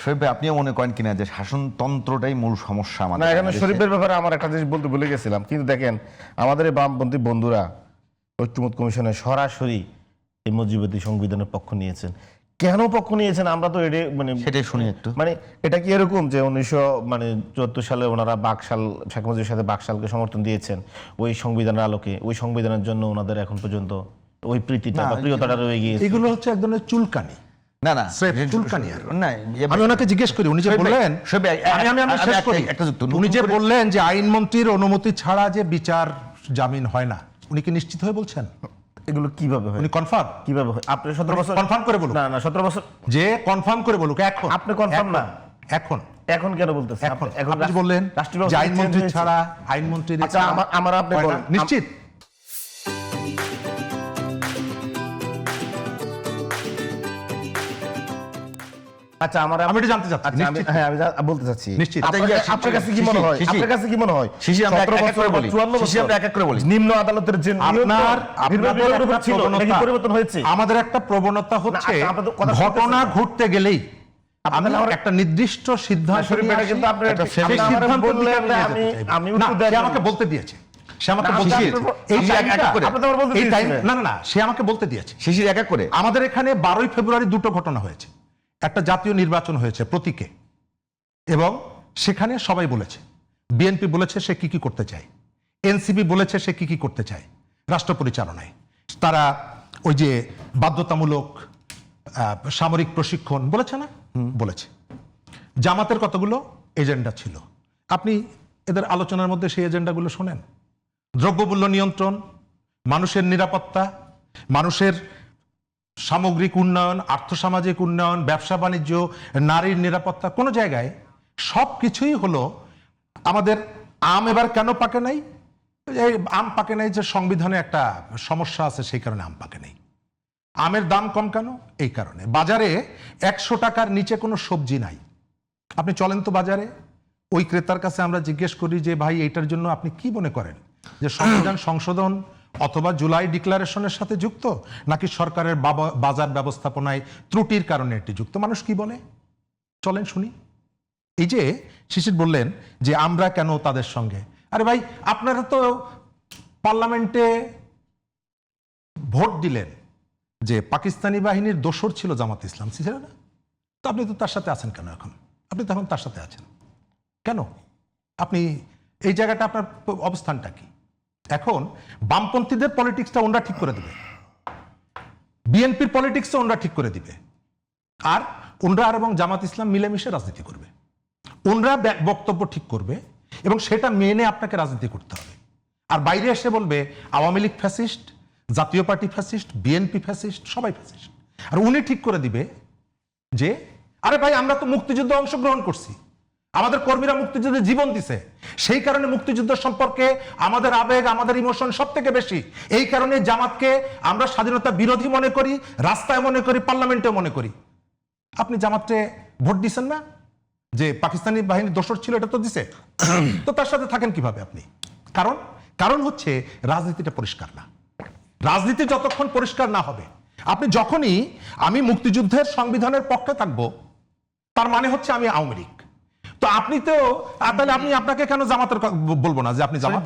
শরীফ ভাই, আপনিও মনে করেন কিনা যে শাসনতন্ত্রটাই মূল সমস্যা আমাদের? না, এখানে শরীফের ব্যাপারে আমার একটা জিনিস বলতে ভুলে গেছিলাম, কিন্তু দেখেন আমাদের এই বামপন্থী বন্ধুরা ঐক্যমত কমিশনে সরাসরি এই মজিবুদ্দি সংবিধানের পক্ষ নিয়েছেন। কেন পক্ষ নিয়েছেন আমরা তো এটা সেটাই শুনি একটু। এটা কি এরকম যে 1974 সালে ওনারা বাকশাল, শেখ মুজিবের সাথে বাকশালকে সমর্থন দিয়েছেন ওই সংবিধানের আলোকে, ওই সংবিধানের জন্য ওনাদের এখন পর্যন্ত ওই প্রীতিটা বা প্রিয়তাটা রয়ে গিয়েছে? এগুলো হচ্ছে এক ধরনের চুলকানি। না না, চুলকানি আর না, আমি ওনাকে জিজ্ঞেস করি, উনি যে বললেন, আমি শেষ করি, উনি যে বললেন যে আইনমন্ত্রীর অনুমতি ছাড়া যে বিচার জামিন হয় না, উনি কি নিশ্চিত হয়ে বলছেন? এগুলো কিভাবে হয়? উনি কনফার্ম কিভাবে হয়? আপনি 17 বছর কনফার্ম করে বলুন। না না, 17 বছর যে কনফার্ম করে বলুক এখন। আপনি কনফার্ম না এখন এখন কেন বলতেছেন? এখন আপনি বললেন যে আইনমন্ত্রী ছাড়া, আইনমন্ত্রী আচ্ছা, আমার আপনি বলেন নিশ্চিত। আচ্ছা, আমি এটা জানতে চাচ্ছি। আমি বলতে চাচ্ছি নিশ্চিত। আপনার কাছে কি মনে হয়? আপনার কাছে কি মনে হয়? শিশির, আমরা এক এক করে বলি। 54 শিশির, আমরা এক এক করে বলি। নিম্ন আদালতের যে আপনার ছিল নাকি পরিবর্তন হয়েছে? আমাদের একটা প্রবণতা হচ্ছে আচ্ছা, আপনাদের কথা ঘটনা ঘটতে গেলেই আপনাদের আমরা একটা নির্দিষ্ট সিদ্ধান্ত শরীফ, নিয়ে এটা আসি। কিন্তু আপনার একটা আপনি সেই আমারে সিদ্ধান্তের বললে দিকে আমি আমি যেতে চাইবো। আমি না, উত্তর দেব। সে আমাকে বলতে দিয়েছে। সে আমাকে না, বলতে আপনি- দিয়েছে। এই এই এক এক করে। টাইমটা- আপনি তো আমার বলতে এই টাইম দিয়েছিলেন। না না না, সে আমাকে বলতে দিয়েছে। শিশির এক এক করে। আমাদের এখানে 12ই ফেব্রুয়ারি দুটো ঘটনা হয়েছে। একটা জাতীয় নির্বাচন হয়েছে প্রতীকে, এবং সেখানে সবাই বলেছে, বিএনপি বলেছে সে কি কি করতে চায়, এনসিপি বলেছে সে কি কি করতে চায় রাষ্ট্র পরিচালনায়। তারা ওই যে বাধ্যতামূলক সামরিক প্রশিক্ষণ বলেছে না, বলেছে। জামাতের কতগুলো এজেন্ডা ছিল, আপনি এদের আলোচনার মধ্যে সেই এজেন্ডাগুলো শোনেন। দ্রব্যমূল্য নিয়ন্ত্রণ, মানুষের নিরাপত্তা, মানুষের সামগ্রিক উন্নয়ন, আর্থসামাজিক উন্নয়ন, ব্যবসা বাণিজ্য, নারীর নিরাপত্তা, কোনো জায়গায় সব কিছুই হলো আমাদের। আম এবার কেন পাকে নাই? এই আম পাকে নাই যে সংবিধানে একটা সমস্যা আছে, সেই কারণে আম পাকে নাই। আমের দাম কম কেন? এই কারণে। বাজারে 100 টাকার নিচে কোনো সবজি নাই। আপনি চলেন তো বাজারে, ওই ক্রেতার কাছে আমরা জিজ্ঞেস করি যে ভাই এইটার জন্য আপনি কি মনে করেন, যে সংবিধান সংশোধন অথবা জুলাই ডিক্লারেশনের সাথে যুক্ত, নাকি সরকারের বাজার ব্যবস্থাপনায় ত্রুটির কারণে এটি যুক্ত? মানুষ কি বলে, চলেন শুনি। এই যে শিশির বললেন যে আমরা কেন তাদের সঙ্গে, আরে ভাই আপনারা তো পার্লামেন্টে ভোট দিলেন যে পাকিস্তানি বাহিনীর দোসর ছিল জামাত ইসলাম, ছিল না? তো আপনি তো তার সাথে আছেন কেন এখন? আপনি তখন তার সাথে আছেন কেন? আপনি এই জায়গাটা, আপনার অবস্থানটা কি? এখন বামপন্থীদের পলিটিক্সটা ওনরা ঠিক করে দেবে, বিএনপির পলিটিক্সটা ওনরা ঠিক করে দিবে, আর ওনরা এবং জামাত ইসলাম মিলেমিশে রাজনীতি করবে। ওনরা বক্তব্য ঠিক করবে এবং সেটা মেনে আপনাকে রাজনীতি করতে হবে। আর বাইরে এসে বলবে আওয়ামী লীগ ফ্যাসিস্ট, জাতীয় পার্টি ফ্যাসিস্ট, বিএনপি ফ্যাসিস্ট, সবাই ফ্যাসিস্ট। আর উনি ঠিক করে দিবে যে আরে ভাই আমরা তো মুক্তিযুদ্ধে অংশগ্রহণ করছি, আমাদের কর্মীরা মুক্তিযুদ্ধে জীবন দিছে, সেই কারণে মুক্তিযুদ্ধ সম্পর্কে আমাদের আবেগ, আমাদের ইমোশন সব থেকে বেশি। এই কারণে জামাতকে আমরা স্বাধীনতা বিরোধী মনে করি, রাস্তায় মনে করি, পার্লামেন্টে মনে করি। আপনি জামাতকে ভোট দিচ্ছেন না যে পাকিস্তানি বাহিনীর দোসর ছিল, এটা তো দিছে, তো তার সাথে থাকেন কিভাবে আপনি? কারণ হচ্ছে রাজনীতিটা পরিষ্কার না। রাজনীতি যতক্ষণ পরিষ্কার না হবে, আপনি যখনই আমি মুক্তিযুদ্ধের সংবিধানের পক্ষে থাকবো, তার মানে হচ্ছে আমি আওয়ামী লীগ। তো আপনি তো তাহলে আপনাকে কেন জামাতের বলবো না যে আপনি জামাত?